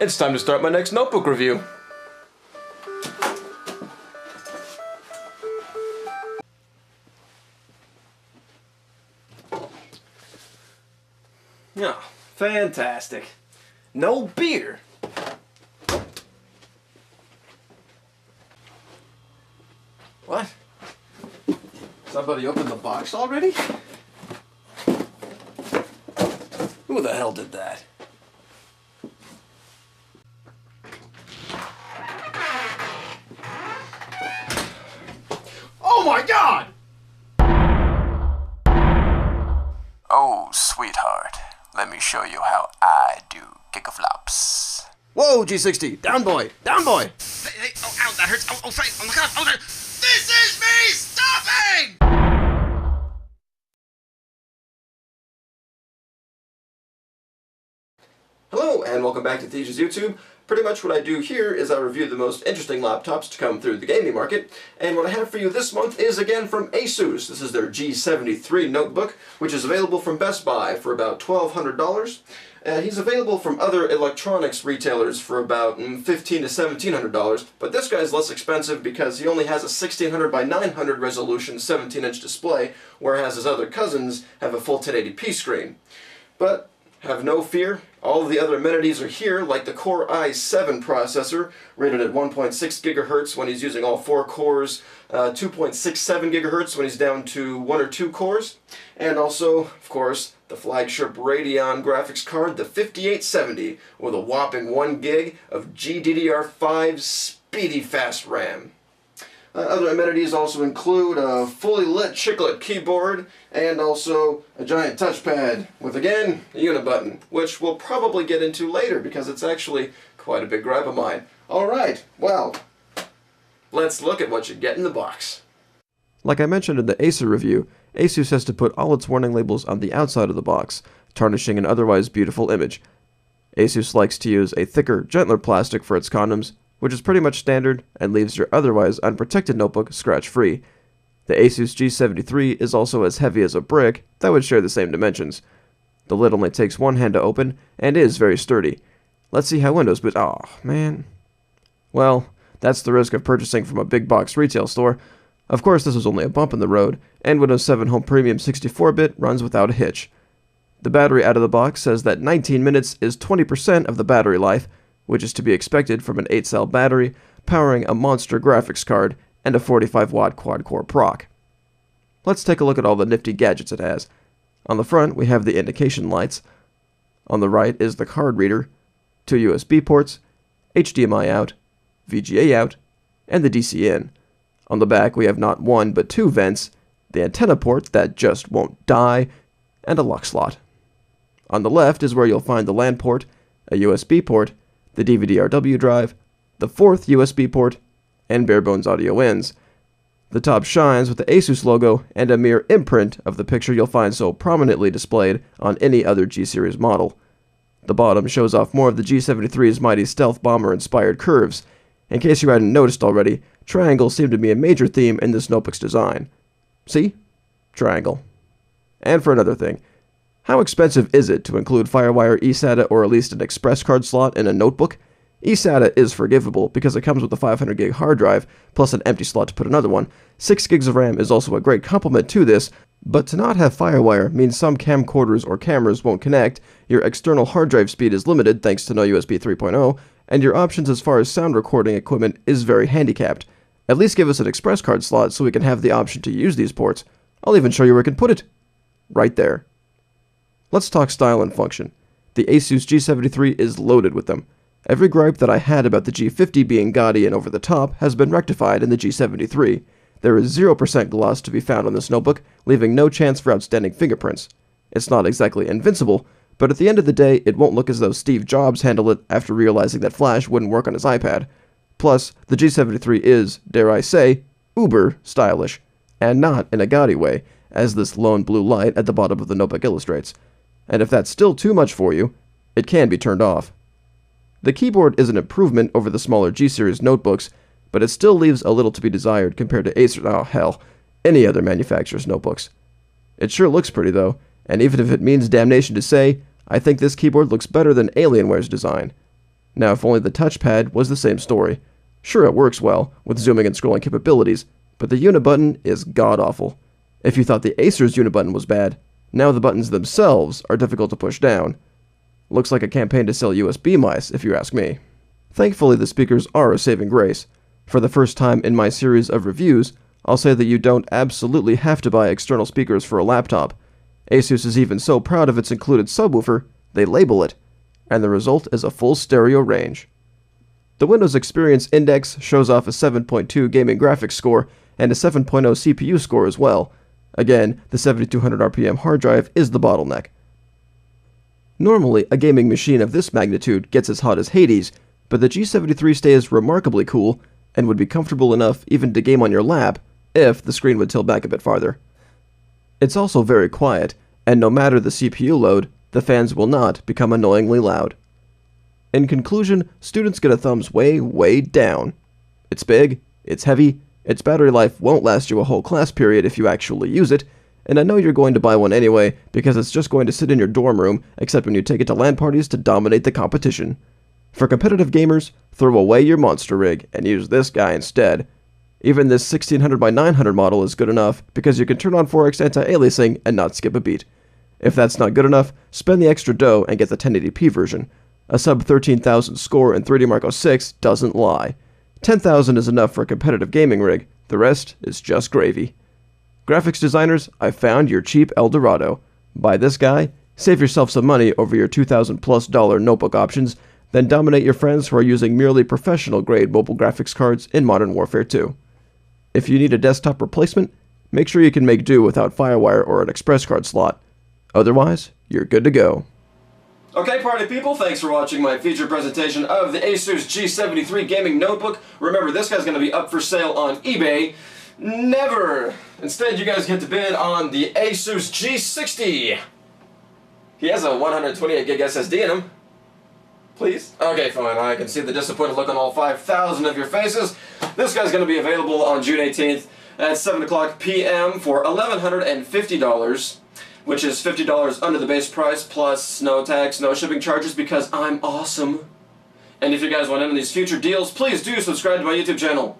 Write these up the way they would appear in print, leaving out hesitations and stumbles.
It's time to start my next notebook review. Yeah, fantastic. No beer. What? Somebody opened the box already? Who the hell did that? Oh my God! Oh, sweetheart, let me show you how I do gigaflops. Whoa, G60! Down boy! Down boy! Hey, oh, ow, that hurts. Oh, Frank, oh my God, oh, this is me stopping! Hello, and welcome back to Theje's YouTube. Pretty much what I do here is I review the most interesting laptops to come through the gaming market, and what I have for you this month is again from Asus. This is their G73 notebook, which is available from Best Buy for about $1,200. He's available from other electronics retailers for about $1,500 to $1,700, but this guy's less expensive because he only has a 1600 by 900 resolution 17-inch display, whereas his other cousins have a full 1080p screen. But have no fear, all of the other amenities are here, like the Core i7 processor, rated at 1.6 GHz when he's using all 4 cores, 2.67 GHz when he's down to 1 or 2 cores, and also, of course, the flagship Radeon graphics card, the 5870, with a whopping 1 gig of GDDR5 speedy fast RAM. Other amenities also include a fully lit chiclet keyboard and also a giant touchpad with, again, a unibutton, which we'll probably get into later because it's actually quite a big gripe of mine. Alright, well, let's look at what you get in the box. Like I mentioned in the Acer review, Asus has to put all its warning labels on the outside of the box, tarnishing an otherwise beautiful image. Asus likes to use a thicker, gentler plastic for its condoms, which is pretty much standard and leaves your otherwise unprotected notebook scratch-free. The Asus G73 is also as heavy as a brick that would share the same dimensions. The lid only takes one hand to open and is very sturdy. Let's see how Windows boot. Oh, man. Well, that's the risk of purchasing from a big box retail store. Of course, this was only a bump in the road, and Windows 7 Home Premium 64-bit runs without a hitch. The battery out of the box says that 19 minutes is 20% of the battery life, which is to be expected from an 8-cell battery powering a monster graphics card and a 45-watt quad-core proc. Let's take a look at all the nifty gadgets it has. On the front, we have the indication lights. On the right is the card reader, 2 USB ports, HDMI out, VGA out, and the DC in. On the back, we have not 1 but 2 vents, the antenna port that just won't die, and a lock slot. On the left is where you'll find the LAN port, a USB port, the DVD-RW drive, the 4th USB port, and bare-bones audio ins. The top shines with the Asus logo and a mere imprint of the picture you'll find so prominently displayed on any other G-series model. The bottom shows off more of the G73's mighty stealth bomber-inspired curves. In case you hadn't noticed already, triangles seem to be a major theme in this notebook's design. See? Triangle. And for another thing, how expensive is it to include FireWire eSATA or at least an express card slot in a notebook? eSATA is forgivable because it comes with a 500 gig hard drive plus an empty slot to put another one. 6 gigs of RAM is also a great complement to this, but to not have FireWire means some camcorders or cameras won't connect, your external hard drive speed is limited thanks to no USB 3.0, and your options as far as sound recording equipment is very handicapped. At least give us an express card slot so we can have the option to use these ports. I'll even show you where I can put it. Right there. Let's talk style and function. The Asus G73 is loaded with them. Every gripe that I had about the G50 being gaudy and over the top has been rectified in the G73. There is 0% gloss to be found on this notebook, leaving no chance for outstanding fingerprints. It's not exactly invincible, but at the end of the day, it won't look as though Steve Jobs handled it after realizing that Flash wouldn't work on his iPad. Plus, the G73 is, dare I say, uber stylish, and not in a gaudy way, as this lone blue light at the bottom of the notebook illustrates. And if that's still too much for you, it can be turned off. The keyboard is an improvement over the smaller G-series notebooks, but it still leaves a little to be desired compared to Acer, oh hell, any other manufacturer's notebooks. It sure looks pretty though, and even if it means damnation to say, I think this keyboard looks better than Alienware's design. Now, if only the touchpad was the same story. Sure, it works well, with zooming and scrolling capabilities, but the unit button is god-awful. If you thought the Acer's unit button was bad, now the buttons themselves are difficult to push down. Looks like a campaign to sell USB mice, if you ask me. Thankfully, the speakers are a saving grace. For the first time in my series of reviews, I'll say that you don't absolutely have to buy external speakers for a laptop. Asus is even so proud of its included subwoofer, they label it, and the result is a full stereo range. The Windows Experience Index shows off a 7.2 gaming graphics score and a 7.0 CPU score as well. Again, the 7200 RPM hard drive is the bottleneck. Normally, a gaming machine of this magnitude gets as hot as Hades, but the G73 stays remarkably cool and would be comfortable enough even to game on your lap if the screen would tilt back a bit farther. It's also very quiet, and no matter the CPU load, the fans will not become annoyingly loud. In conclusion, students get a thumbs way down. It's big, it's heavy, its battery life won't last you a whole class period if you actually use it, and I know you're going to buy one anyway because it's just going to sit in your dorm room except when you take it to LAN parties to dominate the competition. For competitive gamers, throw away your monster rig and use this guy instead. Even this 1600 by 900 model is good enough because you can turn on 4x anti-aliasing and not skip a beat. If that's not good enough, spend the extra dough and get the 1080p version. A sub 13,000 score in 3D Mark 06 doesn't lie. 10,000 is enough for a competitive gaming rig, the rest is just gravy. Graphics designers, I found your cheap El Dorado. Buy this guy, save yourself some money over your $2,000+ notebook options, then dominate your friends who are using merely professional grade mobile graphics cards in Modern Warfare 2. If you need a desktop replacement, make sure you can make do without FireWire or an express card slot. Otherwise, you're good to go. Okay, party people, thanks for watching my feature presentation of the Asus G73 gaming notebook. Remember, this guy's going to be up for sale on eBay. Never! Instead, you guys get to bid on the Asus G60. He has a 128 gig SSD in him. Please? Okay, fine. I can see the disappointed look on all 5,000 of your faces. This guy's going to be available on June 18th at 7 o'clock p.m. for $1,150. Which is $50 under the base price, plus no tax, no shipping charges, because I'm awesome. And if you guys want in on these future deals, please do subscribe to my YouTube channel.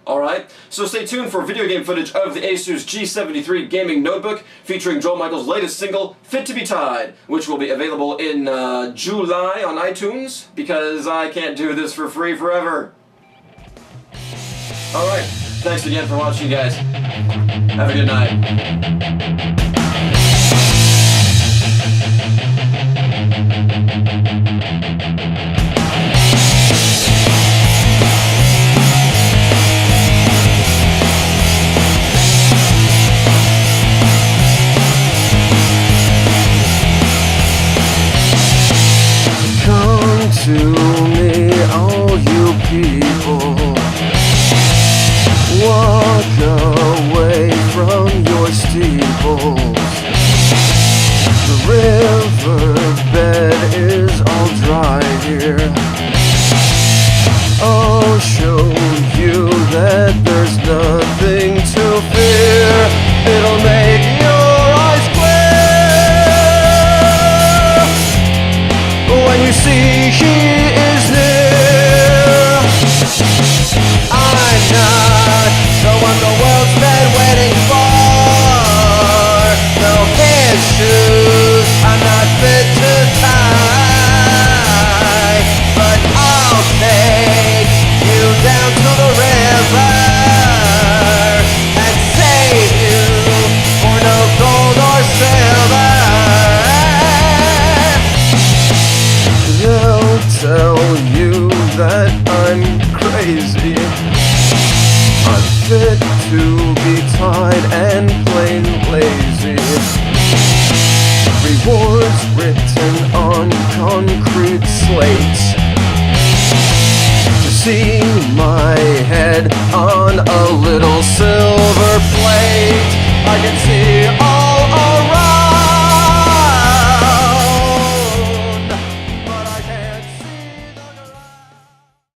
Alright, so stay tuned for video game footage of the Asus G73 gaming notebook, featuring Joel Michael's latest single, Fit to be Tied, which will be available in July on iTunes, because I can't do this for free forever. Alright, thanks again for watching, guys. Have a good night. To me, all you people, walk away from your steeples. The riverbed is all dry here. I'll show you that there's nothing to fear. It'll make your eyes glare when you see he is near. I'm not the one the world's been waiting for. No his shoes, I'm not fit to tie, but I'll take you down to the river and save you for no gold or silver. They'll tell you that I'm crazy, unfit to be tied and plain lazy. Rewards written on concrete slates. To see my head on a little silver plate, I can see